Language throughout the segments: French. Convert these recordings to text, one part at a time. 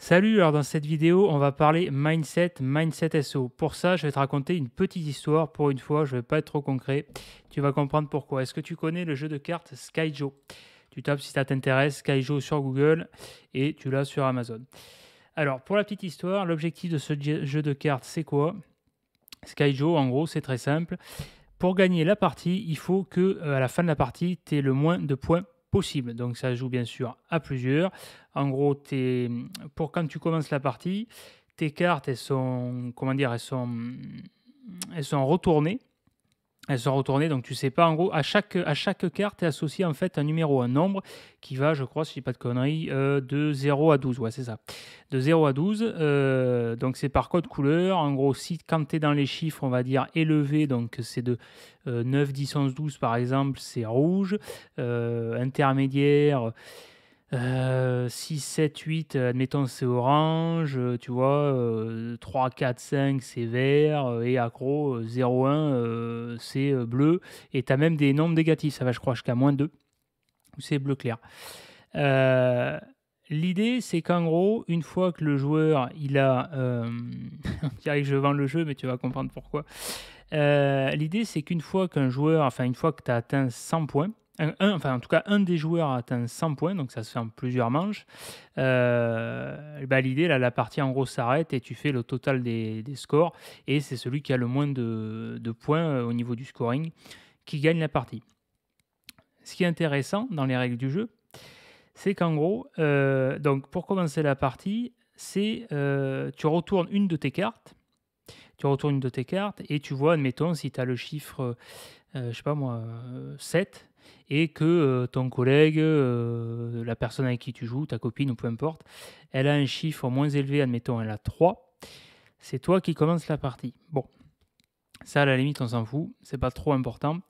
Salut, alors dans cette vidéo, on va parler mindset SEO. Pour ça, je vais te raconter une petite histoire. Pour une fois, je ne vais pas être trop concret. Tu vas comprendre pourquoi. Est-ce que tu connais le jeu de cartes Skyjo? Tu tapes si ça t'intéresse Skyjo sur Google et tu l'as sur Amazon. Alors, pour la petite histoire, l'objectif de ce jeu de cartes, c'est quoi? Skyjo, en gros, c'est très simple. Pour gagner la partie, il faut que à la fin de la partie, tu aies le moins de points possible. Donc ça joue bien sûr à plusieurs. En gros, pour quand tu commences la partie, tes cartes, elles sont, comment dire, elles sont retournées. Elles sont retournées, donc tu sais pas, en gros, à chaque carte est associé en fait un numéro, un nombre qui va, je crois, si je dis pas de conneries, de 0 à 12, ouais, c'est ça. De 0 à 12, donc c'est par code couleur. En gros, si quand tu es dans les chiffres, on va dire élevés, donc c'est de 9, 10, 11, 12 par exemple, c'est rouge. Intermédiaire, 6, 7, 8, admettons, c'est orange, tu vois, 3, 4, 5, c'est vert, et accro, 0, 1, c'est bleu. Et tu as même des nombres négatifs, ça va, je crois, jusqu'à -2, ou c'est bleu clair. Euh, L'idée, c'est qu'en gros, une fois que le joueur, il a... on dirait que je vends le jeu, mais tu vas comprendre pourquoi. L'idée, c'est qu'une fois qu'un joueur, enfin, une fois que tu as atteint 100 points, enfin, en tout cas, un des joueurs a atteint 100 points, donc ça se fait en plusieurs manches. L'idée, là, la partie en gros s'arrête et tu fais le total des scores. Et c'est celui qui a le moins de points au niveau du scoring qui gagne la partie. Ce qui est intéressant dans les règles du jeu, c'est qu'en gros, donc pour commencer la partie, c'est tu retournes une de tes cartes. Tu retournes une de tes cartes et tu vois, admettons, si tu as le chiffre, je sais pas moi, 7, et que ton collègue, la personne avec qui tu joues, ta copine ou peu importe, elle a un chiffre moins élevé, admettons, elle a 3, c'est toi qui commences la partie. Bon, ça à la limite, on s'en fout, c'est pas trop important.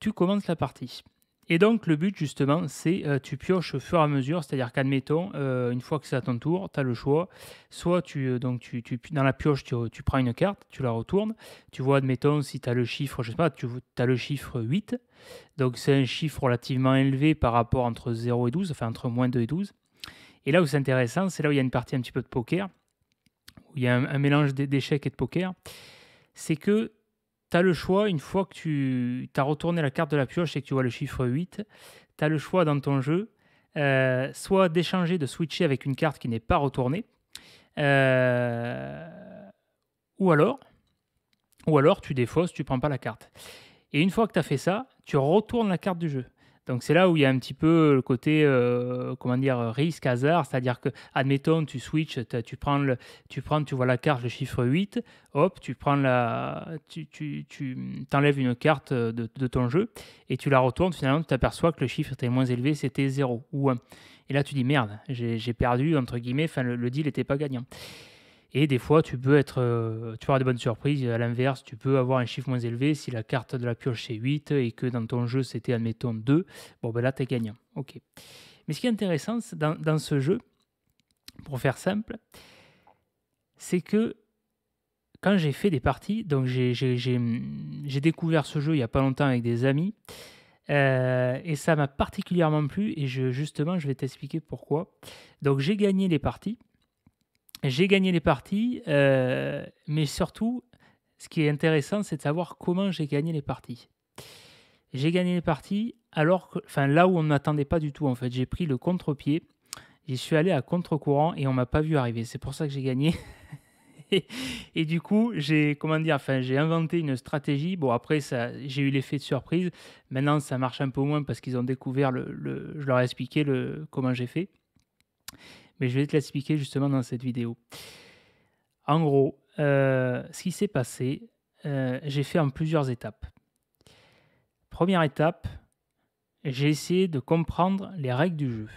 Tu commences la partie. Et donc, le but, justement, c'est tu pioches au fur et à mesure, c'est-à-dire qu'admettons, une fois que c'est à ton tour, tu as le choix. Soit dans la pioche, tu prends une carte, tu la retournes. Tu vois, admettons, si tu as le chiffre, je sais pas, tu as le chiffre 8. Donc, c'est un chiffre relativement élevé par rapport entre 0 et 12, enfin entre -2 et 12. Et là où c'est intéressant, c'est là où il y a une partie un petit peu de poker, où il y a un mélange d'échecs et de poker. C'est que tu as le choix, une fois que tu as retourné la carte de la pioche et que tu vois le chiffre 8, tu as le choix dans ton jeu, soit d'échanger, de switcher avec une carte qui n'est pas retournée, euh, ou, alors, ou alors tu défausses, tu prends pas la carte. Et une fois que tu as fait ça, tu retournes la carte du jeu. Donc c'est là où il y a un petit peu le côté, comment dire, risque, hasard, c'est-à-dire que, admettons, tu switches, tu vois la carte, le chiffre 8, hop, tu t'enlèves une carte de ton jeu et tu la retournes, finalement, tu t'aperçois que le chiffre était moins élevé, c'était 0 ou 1. Et là, tu dis, merde, j'ai perdu, entre guillemets, enfin, le deal n'était pas gagnant. Et des fois, tu peux avoir des bonnes surprises. À l'inverse, tu peux avoir un chiffre moins élevé. Si la carte de la pioche c'est 8 et que dans ton jeu c'était, admettons, 2, bon ben là, tu es gagnant. Ok. Mais ce qui est intéressant dans ce jeu, pour faire simple, c'est que quand j'ai fait des parties, donc j'ai découvert ce jeu il n'y a pas longtemps avec des amis, et ça m'a particulièrement plu. Et justement, je vais t'expliquer pourquoi. Donc j'ai gagné les parties. Mais surtout, ce qui est intéressant, c'est de savoir comment j'ai gagné les parties. J'ai gagné les parties alors que, enfin, là où on ne m'attendait pas du tout, en fait. J'ai pris le contre-pied, j'y suis allé à contre-courant et on m'a pas vu arriver. C'est pour ça que j'ai gagné. Et du coup, j'ai inventé une stratégie. Bon, après, j'ai eu l'effet de surprise. Maintenant, ça marche un peu moins parce qu'ils ont découvert je leur ai expliqué comment j'ai fait. Mais je vais te l'expliquer justement dans cette vidéo. En gros, ce qui s'est passé, j'ai fait en plusieurs étapes. Première étape, j'ai essayé de comprendre les règles du jeu.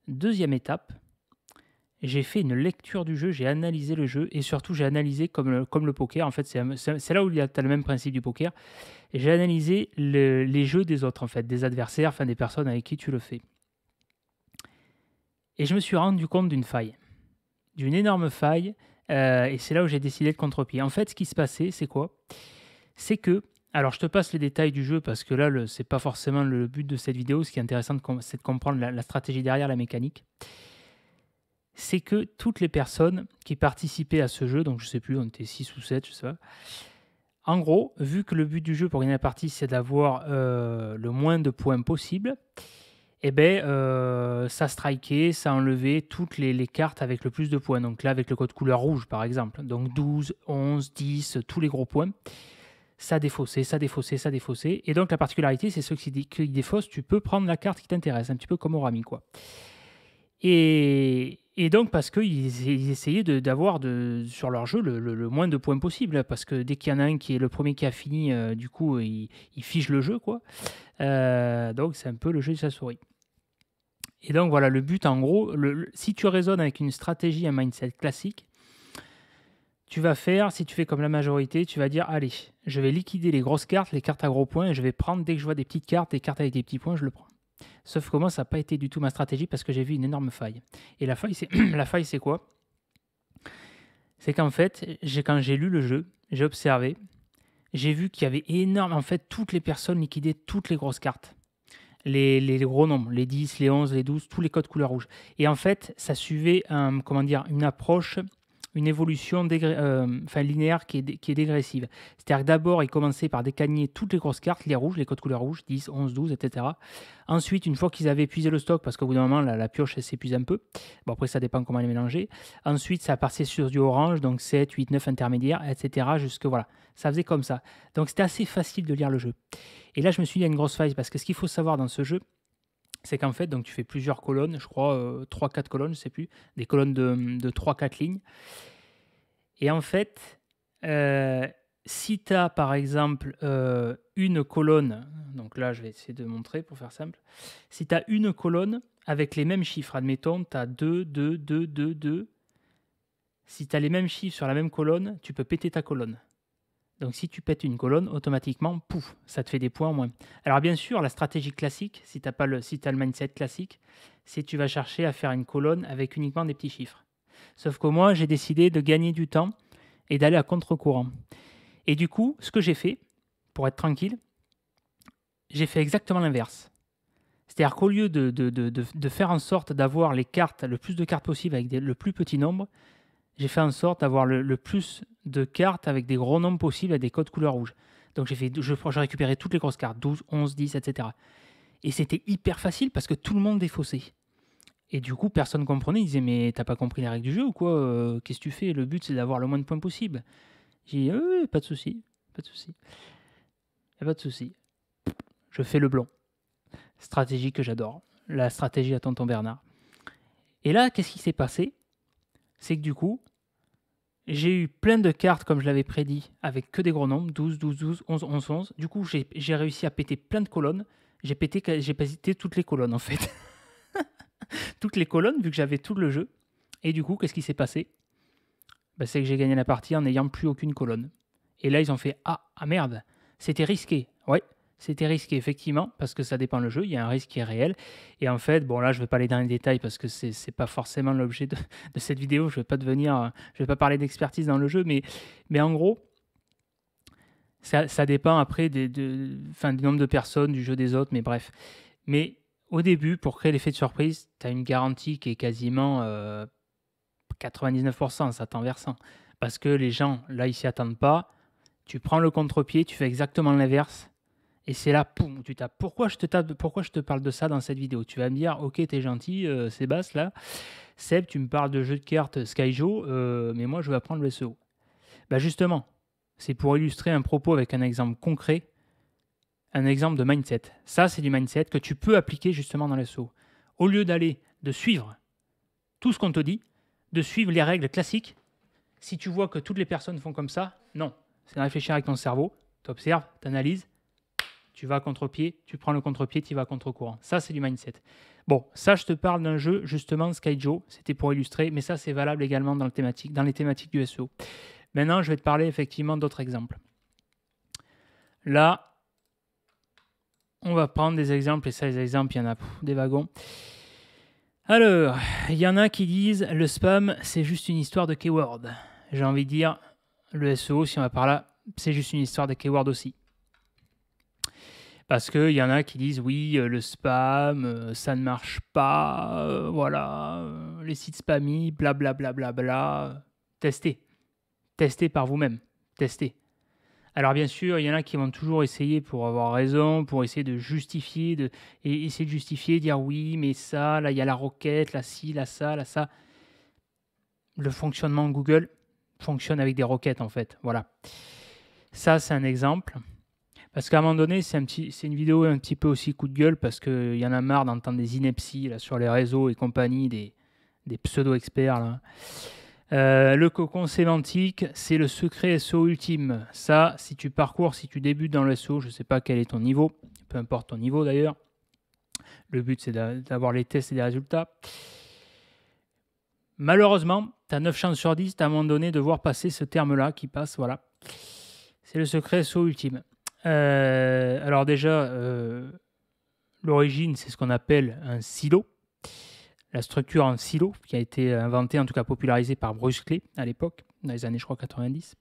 Deuxième étape, j'ai fait une lecture du jeu, j'ai analysé le jeu et surtout j'ai analysé comme le poker. En fait, c'est là où tu as le même principe du poker. Et j'ai analysé les jeux des autres, en fait, des adversaires, enfin des personnes avec qui tu le fais. Et je me suis rendu compte d'une faille, d'une énorme faille. Et c'est là où j'ai décidé de contre-pied. En fait, ce qui se passait, c'est quoi? C'est que, alors je te passe les détails du jeu parce que là, c'est pas forcément le but de cette vidéo. Ce qui est intéressant, c'est de comprendre la stratégie derrière la mécanique. c'est que toutes les personnes qui participaient à ce jeu, donc je sais plus, on était 6 ou 7, je sais pas. En gros, vu que le but du jeu pour gagner la partie, c'est d'avoir le moins de points possible, eh ben, ça strikait, ça enlevait toutes les cartes avec le plus de points. Donc là, avec le code couleur rouge, par exemple. Donc 12, 11, 10, tous les gros points. Ça défaussait, ça défaussait, ça défaussait. Et donc la particularité, c'est ceux qui défaussent, tu peux prendre la carte qui t'intéresse, un petit peu comme Orami, quoi. Et donc, parce qu'ils essayaient d'avoir sur leur jeu le moins de points possible, parce que dès qu'il y en a un qui est le premier qui a fini, du coup, il fige le jeu, quoi. Donc, c'est un peu le jeu de sa souris. Et donc, voilà, le but, en gros, si tu raisonnes avec une stratégie, un mindset classique, tu vas faire, si tu fais comme la majorité, tu vas dire, allez, je vais liquider les grosses cartes, les cartes à gros points, et je vais prendre, dès que je vois des petites cartes, des cartes avec des petits points, je le prends. Sauf que moi, ça n'a pas été du tout ma stratégie parce que j'ai vu une énorme faille. Et la faille, c'est quoi? C'est qu'en fait, quand j'ai lu le jeu, j'ai observé, j'ai vu qu'il y avait énorme. En fait, toutes les personnes liquidaient toutes les grosses cartes. Les gros nombres, les 10, les 11, les 12, tous les codes couleur rouge. Et en fait, ça suivait une approche, une évolution linéaire qui est dégressive. C'est-à-dire que d'abord, il commençait par décagner toutes les grosses cartes, les rouges, les codes couleur rouge, 10, 11, 12, etc. Ensuite, une fois qu'ils avaient épuisé le stock, parce qu'au bout d'un moment, la pioche, elle s'épuise un peu. Bon, après, ça dépend comment les mélanger. Ensuite, ça passait sur du orange, donc 7, 8, 9 intermédiaires, etc. Jusque voilà. Ça faisait comme ça. Donc, c'était assez facile de lire le jeu. Et là, je me suis dit, il y a une grosse faille, parce que ce qu'il faut savoir dans ce jeu, c'est qu'en fait, donc, tu fais plusieurs colonnes, je crois 3-4 colonnes, je ne sais plus, des colonnes de 3-4 lignes. Et en fait, si tu as par exemple une colonne, donc là je vais essayer de montrer pour faire simple, si tu as une colonne avec les mêmes chiffres, admettons, tu as 2, 2, 2, 2, 2, si tu as les mêmes chiffres sur la même colonne, tu peux péter ta colonne. Donc si tu pètes une colonne, automatiquement, pouf, ça te fait des points en moins. Alors bien sûr, la stratégie classique, si tu as le mindset classique, c'est que tu vas chercher à faire une colonne avec uniquement des petits chiffres. Sauf que moi, j'ai décidé de gagner du temps et d'aller à contre-courant. Et du coup, ce que j'ai fait, pour être tranquille, j'ai fait exactement l'inverse. C'est-à-dire qu'au lieu de faire en sorte d'avoir les cartes, le plus de cartes possible avec le plus petit nombre, j'ai fait en sorte d'avoir le plus de cartes avec des gros nombres possibles avec des codes couleur rouge. Donc j'ai récupéré toutes les grosses cartes, 12, 11, 10, etc. Et c'était hyper facile parce que tout le monde défaussait. Et du coup, personne ne comprenait. Ils disaient, mais t'as pas compris les règles du jeu ou quoi? Qu'est-ce que tu fais? Le but, c'est d'avoir le moins de points possible. J'ai dit, oui, pas de souci, pas de souci. Y a pas de souci. Je fais le blanc. Stratégie que j'adore. La stratégie à tonton Bernard. Et là, qu'est-ce qui s'est passé? C'est que du coup, j'ai eu plein de cartes comme je l'avais prédit, avec que des gros nombres, 12, 12, 12, 11, 11, 11. Du coup, j'ai réussi à péter plein de colonnes. J'ai pété toutes les colonnes, en fait. Toutes les colonnes, vu que j'avais tout le jeu. Et du coup, qu'est-ce qui s'est passé? C'est que j'ai gagné la partie en n'ayant plus aucune colonne. Et là, ils ont fait « Ah, merde, c'était risqué. » Ouais, c'était risqué, effectivement, parce que ça dépend le jeu, il y a un risque qui est réel. Et en fait, bon là, je ne vais pas aller dans les détails parce que ce n'est pas forcément l'objet de cette vidéo. Je ne vais pas parler d'expertise dans le jeu, mais en gros, ça dépend après du nombre de personnes, du jeu des autres, mais bref. Mais au début, pour créer l'effet de surprise, tu as une garantie qui est quasiment 99%, ça t'en versant. Parce que les gens, là, ils s'y attendent pas. Tu prends le contre-pied, tu fais exactement l'inverse. Et c'est là, poum, tu tapes. Pourquoi je te parle de ça dans cette vidéo? Tu vas me dire, ok, t'es gentil, Sébastien, là. Seb, tu me parles de jeu de cartes Skyjo, mais moi, je vais apprendre le SEO. Justement, c'est pour illustrer un propos avec un exemple concret, un exemple de mindset. Ça, c'est du mindset que tu peux appliquer justement dans le SEO. Au lieu de suivre tout ce qu'on te dit, de suivre les règles classiques, si tu vois que toutes les personnes font comme ça, non. C'est de réfléchir avec ton cerveau, tu observes, tu analyses, tu vas à contre-pied, tu prends le contre-pied, tu vas à contre-courant. Ça, c'est du mindset. Bon, ça, je te parle d'un jeu, justement, Skyjo, c'était pour illustrer, mais ça, c'est valable également dans les thématiques du SEO. Maintenant, je vais te parler effectivement d'autres exemples. Là, on va prendre des exemples, et ça, les exemples, il y en a des wagons. Alors, il y en a qui disent le spam, c'est juste une histoire de keyword. J'ai envie de dire, le SEO, si on va par là, c'est juste une histoire de keyword aussi. Parce qu'il y en a qui disent oui, le spam, ça ne marche pas, voilà, les sites spammy, blablabla, testez. Testez par vous-même. Testez. Alors bien sûr, il y en a qui vont toujours essayer pour avoir raison, pour essayer de justifier, et essayer de justifier, dire oui, mais ça, là il y a la requête, là ci, là ça, là ça. Le fonctionnement Google fonctionne avec des requêtes en fait. Voilà. Ça, c'est un exemple. Parce qu'à un moment donné, c'est une vidéo un petit peu aussi coup de gueule parce qu'il y en a marre d'entendre des inepties là, sur les réseaux et compagnie, des pseudo-experts là. Le cocon sémantique, c'est le secret SEO ultime. Ça, si tu parcours, si tu débutes dans le SEO, je ne sais pas quel est ton niveau, peu importe ton niveau d'ailleurs. Le but, c'est d'avoir les tests et les résultats. Malheureusement, tu as 9 chances sur 10 à un moment donné de voir passer ce terme-là qui passe, voilà. C'est le secret SEO ultime. Alors déjà, l'origine, c'est ce qu'on appelle un silo. La structure en silo, qui a été inventée, en tout cas popularisée par Bruce Clay à l'époque, dans les années, je crois, 90,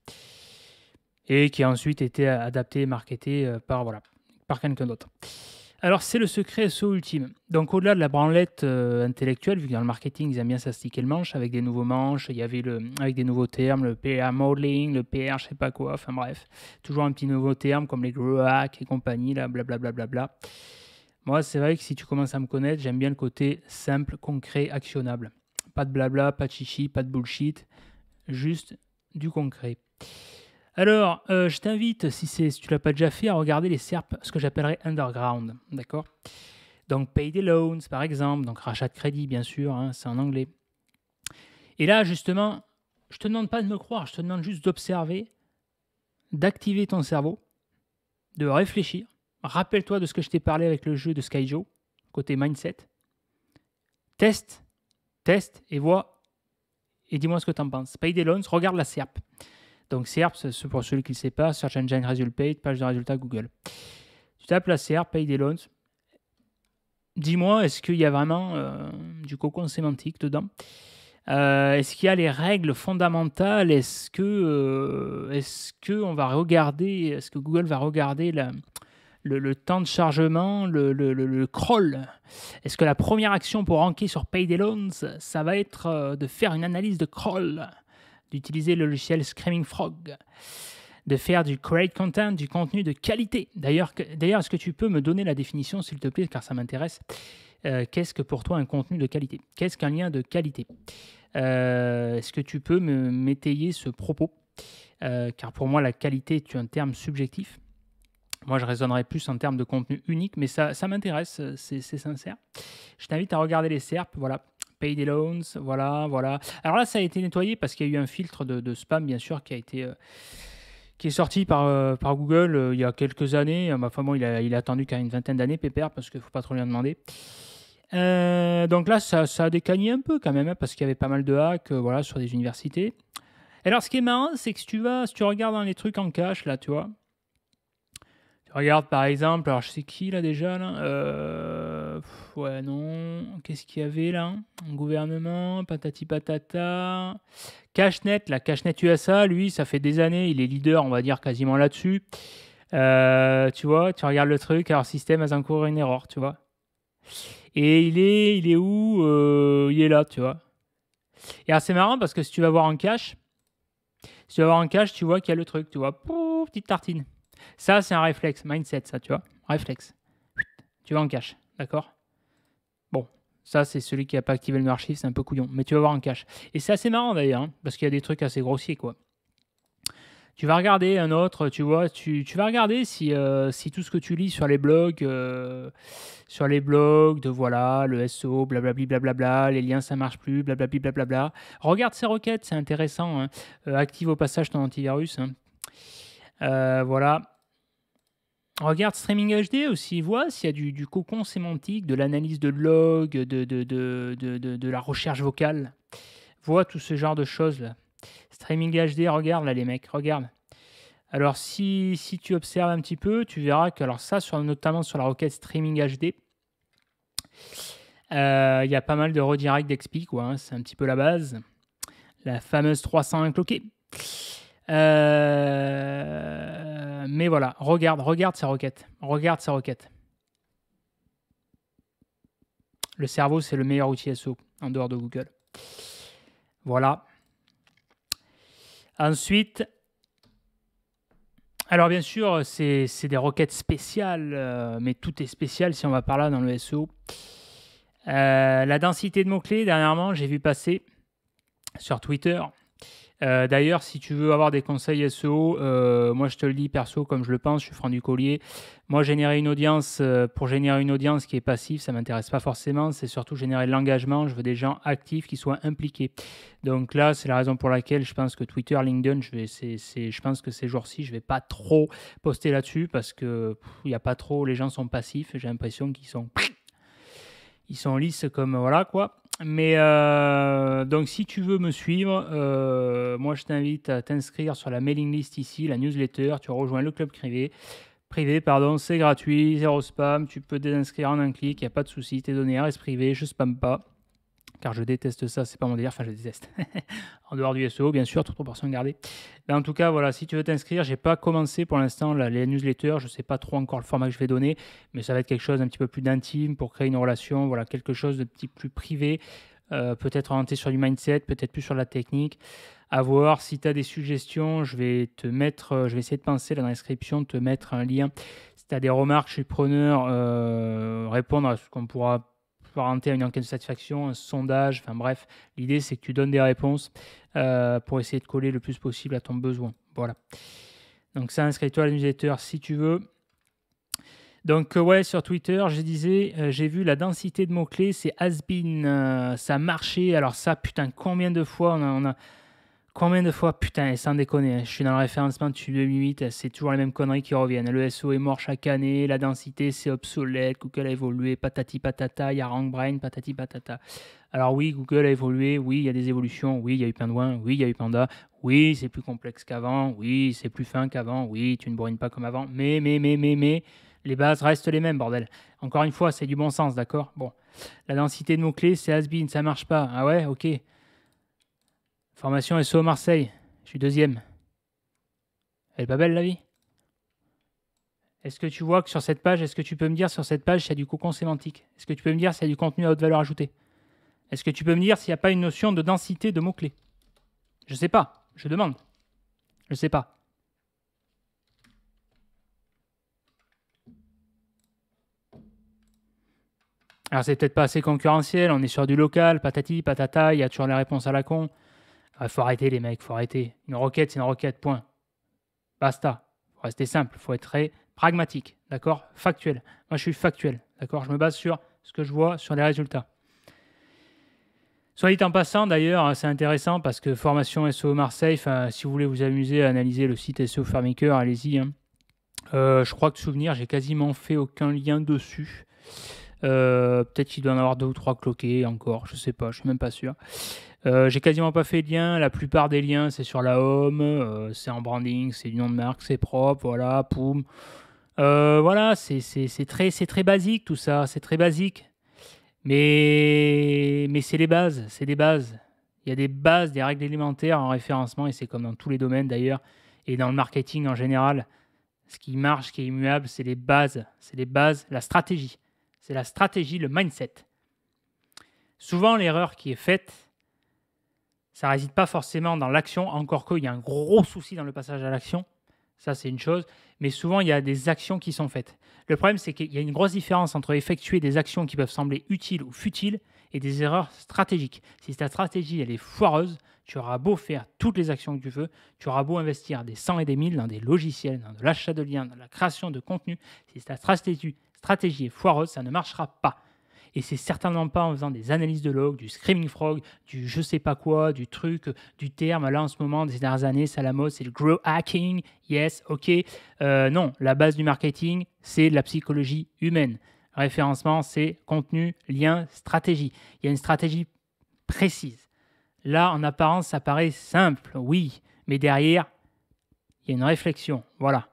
et qui a ensuite été adaptée et marketée par quelqu'un d'autre. Alors, c'est le secret SEO ultime. Donc, au-delà de la branlette intellectuelle, vu que dans le marketing, ils aiment bien s'astiquer le manche avec des nouveaux manches, il y avait avec des nouveaux termes, le PR modeling, le PR je sais pas quoi, enfin bref, toujours un petit nouveau terme comme les grow hacks et compagnie, là, blablabla. Moi, c'est vrai que si tu commences à me connaître, j'aime bien le côté simple, concret, actionnable. Pas de blabla, pas de chichi, pas de bullshit, juste du concret. Alors, je t'invite, si tu ne l'as pas déjà fait, à regarder les SERP, ce que j'appellerais underground, d'accord? Donc, payday loans, par exemple, donc rachat de crédit, bien sûr, hein, c'est en anglais. Et là, justement, je ne te demande pas de me croire, je te demande juste d'observer, d'activer ton cerveau, de réfléchir. Rappelle-toi de ce que je t'ai parlé avec le jeu de Skyjo, côté mindset. Teste et vois, et dis-moi ce que tu en penses. Payday loans, regarde la SERP. Donc SERP, c'est pour celui qui ne sait pas, Search Engine Result Page, page de résultats Google. Tu tapes la SERP, Payday loans. Dis-moi, est-ce qu'il y a vraiment du cocon sémantique dedans? Est-ce qu'il y a les règles fondamentales? Est-ce que on va regarder, est-ce que Google va regarder le temps de chargement, le crawl? Est-ce que la première action pour ranker sur Payday Loans, ça va être de faire une analyse de crawl, d'utiliser le logiciel Screaming Frog, de faire du create content, du contenu de qualité? D'ailleurs, est-ce que tu peux me donner la définition, s'il te plaît, car ça m'intéresse. Qu'est-ce que pour toi un contenu de qualité? Qu'est-ce qu'un lien de qualité? Est-ce que tu peux m'étayer ce propos? Car pour moi, la qualité est un terme subjectif. Moi, je raisonnerais plus en termes de contenu unique, mais ça m'intéresse, c'est sincère. Je t'invite à regarder les SERP, voilà. Payday Loans, voilà. Alors là, ça a été nettoyé parce qu'il y a eu un filtre de spam, bien sûr, qui est sorti par Google il y a quelques années. Enfin bon, il a attendu qu'à une vingtaine d'années, pépère, parce qu'il ne faut pas trop lui en demander. Donc là, ça a décagné un peu quand même, hein, parce qu'il y avait pas mal de hacks sur des universités. Alors, ce qui est marrant, c'est que si tu regardes dans les trucs en cache, là, tu vois, regarde par exemple, alors je sais qui là déjà là, ouais non, qu'est-ce qu'il y avait là? Gouvernement, patati patata, Cashnet, la Cashnet USA, lui ça fait des années, il est leader on va dire quasiment là-dessus. Tu vois, tu regardes le truc, alors système a encore une erreur, tu vois. Et il est où? Il est là, tu vois. Et alors c'est marrant parce que si tu vas voir en cache, tu vois qu'il y a le truc, tu vois, Pouh, petite tartine. Ça, c'est un réflexe, mindset, ça, tu vois. Réflexe. Tu vas en cache, d'accord? Bon, ça, c'est celui qui n'a pas activé le archive, c'est un peu couillon, mais tu vas voir en cache. Et c'est assez marrant d'ailleurs, hein, parce qu'il y a des trucs assez grossiers, quoi. Tu vas regarder un autre, tu vois, tu vas regarder si tout ce que tu lis sur les blogs, de voilà, le SEO, blablabli, blablabla, les liens ça marche plus, blablabli, blablabla. Regarde ces requêtes, c'est intéressant. Hein. Active au passage ton antivirus. Hein. Voilà. Regarde Streaming HD aussi, vois s'il y a du cocon sémantique, de l'analyse de log, de la recherche vocale. Vois tout ce genre de choses là. Streaming HD, regarde là les mecs, regarde. Alors si tu observes un petit peu, tu verras que alors ça, notamment sur la requête Streaming HD, il y a pas mal de redirect d'expi, quoi. Hein, c'est un petit peu la base. La fameuse 301 cloquée. Mais voilà, regarde ces requêtes. Le cerveau, c'est le meilleur outil SEO en dehors de Google. Voilà. Ensuite, alors bien sûr, c'est des requêtes spéciales, mais tout est spécial si on va par là dans le SEO. La densité de mots-clés, dernièrement, j'ai vu passer sur Twitter. D'ailleurs, si tu veux avoir des conseils SEO, moi je te le dis perso comme je le pense, je suis Franck du Collier. Moi, générer une audience, pour générer une audience qui est passive, ça ne m'intéresse pas forcément. C'est surtout générer de l'engagement. Je veux des gens actifs qui soient impliqués. Donc là, c'est la raison pour laquelle je pense que Twitter, LinkedIn, je pense que ces jours-ci, je ne vais pas trop poster là-dessus parce que il n'y a pas trop, les gens sont passifs. J'ai l'impression ils sont lisses comme voilà quoi. Mais donc si tu veux me suivre, moi je t'invite à t'inscrire sur la mailing list ici, la newsletter. Tu rejoins le club privé. C'est gratuit, zéro spam. Tu peux désinscrire en un clic, il n'y a pas de souci. Tes données restent privées, je spamme pas. Car je déteste ça, c'est pas mon délire, enfin je déteste. En dehors du SEO, bien sûr, toute proportion gardée. Mais en tout cas, voilà, si tu veux t'inscrire, j'ai pas commencé pour l'instant les newsletters, je sais pas trop encore le format que je vais donner, mais ça va être quelque chose d'un petit peu plus d'intime pour créer une relation, voilà, quelque chose de petit plus privé, peut-être orienté sur du mindset, peut-être plus sur la technique. À voir, si tu as des suggestions, je vais essayer de penser là, dans la description, de te mettre un lien. Si tu as des remarques, je suis preneur, répondre à ce qu'on pourra orienter à une enquête de satisfaction, un sondage, enfin bref, l'idée c'est que tu donnes des réponses pour essayer de coller le plus possible à ton besoin. Voilà. Donc ça, inscris-toi à la newsletter si tu veux. Donc ouais, sur Twitter, je disais, j'ai vu la densité de mots-clés, c'est has-been, ça a marché. Alors ça, putain, combien de fois Combien de fois, putain, et sans déconner, je suis dans le référencement depuis 2008, c'est toujours les mêmes conneries qui reviennent. Le SEO est mort chaque année, la densité c'est obsolète, Google a évolué, patati patata, il y a RankBrain, patati patata. Alors oui, Google a évolué, oui, il y a des évolutions, oui, il y a eu Pingouin, oui, il y a eu Panda, oui, c'est plus complexe qu'avant, oui, c'est plus fin qu'avant, oui, tu ne bourrines pas comme avant, mais, les bases restent les mêmes, bordel. Encore une fois, c'est du bon sens, d'accord? Bon, la densité de mots-clés, c'est has-been, ça marche pas. Ah ouais, ok. Formation SEO Marseille, je suis deuxième. Elle est pas belle la vie? Est-ce que tu vois que sur cette page, est-ce que tu peux me dire sur cette page s'il y a du cocon sémantique? Est-ce que tu peux me dire s'il y a du contenu à haute valeur ajoutée? Est-ce que tu peux me dire s'il n'y a pas une notion de densité de mots-clés? Je sais pas, je demande. Je sais pas. Alors c'est peut-être pas assez concurrentiel, on est sur du local, patati, patata, il y a toujours les réponses à la con. Faut arrêter les mecs, faut arrêter. Une requête, c'est une requête, point. Basta. Faut rester simple, faut être très pragmatique, d'accord? Factuel. Moi, je suis factuel, d'accord? Je me base sur ce que je vois, sur les résultats. Soit dit en passant, d'ailleurs, c'est intéressant parce que formation SEO Marseille, si vous voulez vous amuser à analyser le site SEO Farmaker, allez-y. Hein. Je crois que de souvenir, j'ai quasiment fait aucun lien dessus. Peut-être qu'il doit en avoir 2 ou 3 cloqués encore, je sais pas, je suis même pas sûr. J'ai quasiment pas fait de lien. La plupart des liens, c'est sur la home, c'est en branding, c'est du nom de marque, c'est propre, voilà, poum. Voilà, c'est très basique tout ça, c'est très basique. Mais c'est les bases, c'est des bases. Il y a des bases, des règles élémentaires en référencement, et c'est comme dans tous les domaines d'ailleurs, et dans le marketing en général. Ce qui marche, ce qui est immuable, c'est les bases. C'est les bases, la stratégie. C'est la stratégie, le mindset. Souvent, l'erreur qui est faite, ça ne réside pas forcément dans l'action, encore qu'il y a un gros souci dans le passage à l'action. Ça, c'est une chose. Mais souvent, il y a des actions qui sont faites. Le problème, c'est qu'il y a une grosse différence entre effectuer des actions qui peuvent sembler utiles ou futiles et des erreurs stratégiques. Si ta stratégie, elle est foireuse, tu auras beau faire toutes les actions que tu veux, tu auras beau investir des 100 et des 1000 dans des logiciels, dans de l'achat de liens, dans la création de contenu. Si ta stratégie est foireuse, ça ne marchera pas. Et c'est certainement pas en faisant des analyses de log, du screaming frog, du je sais pas quoi, du truc, du terme. Là, en ce moment, des dernières années, c'est à la mode, c'est le grow hacking. Yes, ok. Non, la base du marketing, c'est la psychologie humaine. Référencement, c'est contenu, lien, stratégie. Il y a une stratégie précise. Là, en apparence, ça paraît simple, oui, mais derrière, il y a une réflexion. Voilà.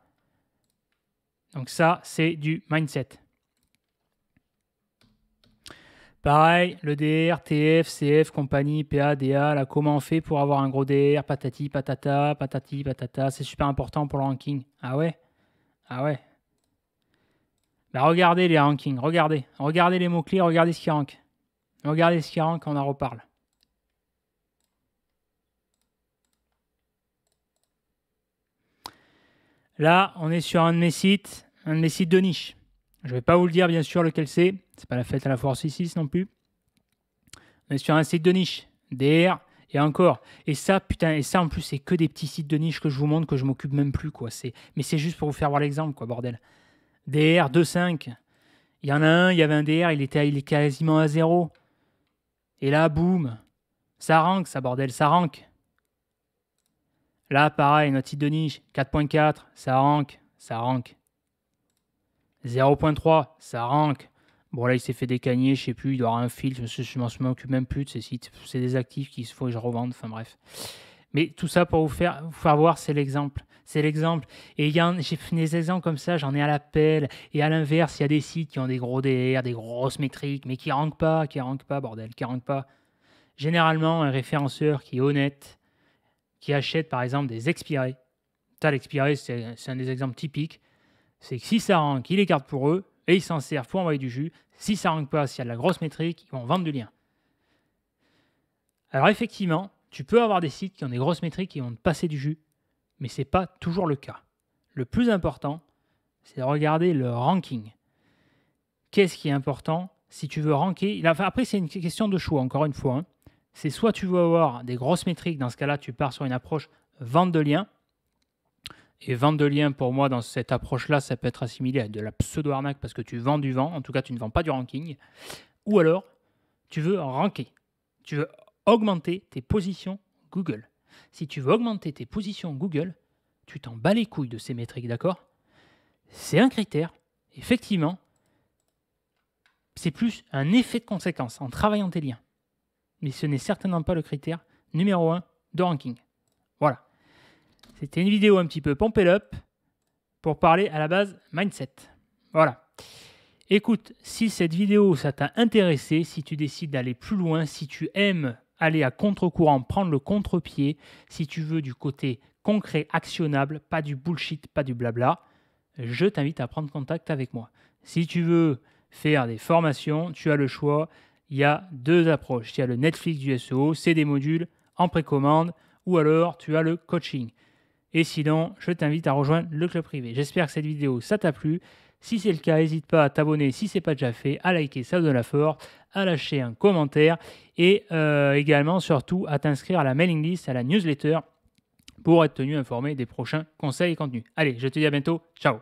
Donc ça, c'est du mindset. Pareil, le DR, TF, CF, compagnie, PA, DA, là, comment on fait pour avoir un gros DR, patati, patata, c'est super important pour le ranking. Ah ouais? Ah ouais. Bah regardez les rankings, regardez les mots-clés, regardez ce qui rank. Regardez ce qui rank, on en reparle. Là, on est sur un de mes sites de niche. Je ne vais pas vous le dire, bien sûr, lequel c'est. C'est pas la fête à la Force 6 non plus. On est sur un site de niche. DR, et encore. Et ça, putain, et ça, en plus, c'est que des petits sites de niche que je vous montre, que je m'occupe même plus, quoi. Mais c'est juste pour vous faire voir l'exemple, quoi, bordel. DR 2.5. Il y en a un, il y avait un DR, il est quasiment à 0. Et là, boum. Ça rank, ça, bordel, ça rank. Là, pareil, notre site de niche, 4.4, ça rank, ça rank. 0.3, ça rank. Bon, là, il s'est fait décagner, je sais plus, il doit avoir un fil, je m'en occupe même plus de ces sites. C'est des actifs qu'il faut que je revende, enfin bref. Mais tout ça pour vous faire voir, c'est l'exemple. C'est l'exemple. Et j'ai fait des exemples comme ça, j'en ai à l'appel. Et à l'inverse, il y a des sites qui ont des gros DR, des grosses métriques, mais qui ne rankent pas, bordel, qui ne rankent pas. Généralement, un référenceur qui est honnête, qui achète par exemple des expirés. L'expiré, c'est un des exemples typiques. C'est que si ça rank, il les garde pour eux et ils s'en servent pour envoyer du jus. Si ça rank pas, s'il y a de la grosse métrique, ils vont vendre du lien. Alors effectivement, tu peux avoir des sites qui ont des grosses métriques qui vont te passer du jus, mais ce n'est pas toujours le cas. Le plus important, c'est de regarder le ranking. Qu'est-ce qui est important si tu veux ranker? Après, c'est une question de choix, encore une fois. C'est soit tu veux avoir des grosses métriques, dans ce cas-là, tu pars sur une approche vente de liens. Et vente de liens, pour moi, dans cette approche-là, ça peut être assimilé à de la pseudo-arnaque parce que tu vends du vent. En tout cas, tu ne vends pas du ranking. Ou alors, tu veux ranker. Tu veux augmenter tes positions Google. Si tu veux augmenter tes positions Google, tu t'en bats les couilles de ces métriques, d'accord? C'est un critère. Effectivement, c'est plus un effet de conséquence en travaillant tes liens. Mais ce n'est certainement pas le critère numéro 1 de ranking. Voilà. C'était une vidéo un petit peu pump it up pour parler à la base mindset. Voilà. Écoute, si cette vidéo ça t'a intéressé, si tu décides d'aller plus loin, si tu aimes aller à contre-courant, prendre le contre-pied, si tu veux du côté concret, actionnable, pas du bullshit, pas du blabla, je t'invite à prendre contact avec moi. Si tu veux faire des formations, tu as le choix. Il y a deux approches. Il y a le Netflix du SEO, c'est des modules en précommande, ou alors tu as le coaching. Et sinon, je t'invite à rejoindre le club privé. J'espère que cette vidéo, ça t'a plu. Si c'est le cas, n'hésite pas à t'abonner si ce n'est pas déjà fait, à liker, ça donne la force, à lâcher un commentaire et également, surtout, à t'inscrire à la mailing list, à la newsletter pour être tenu informé des prochains conseils et contenus. Allez, je te dis à bientôt. Ciao.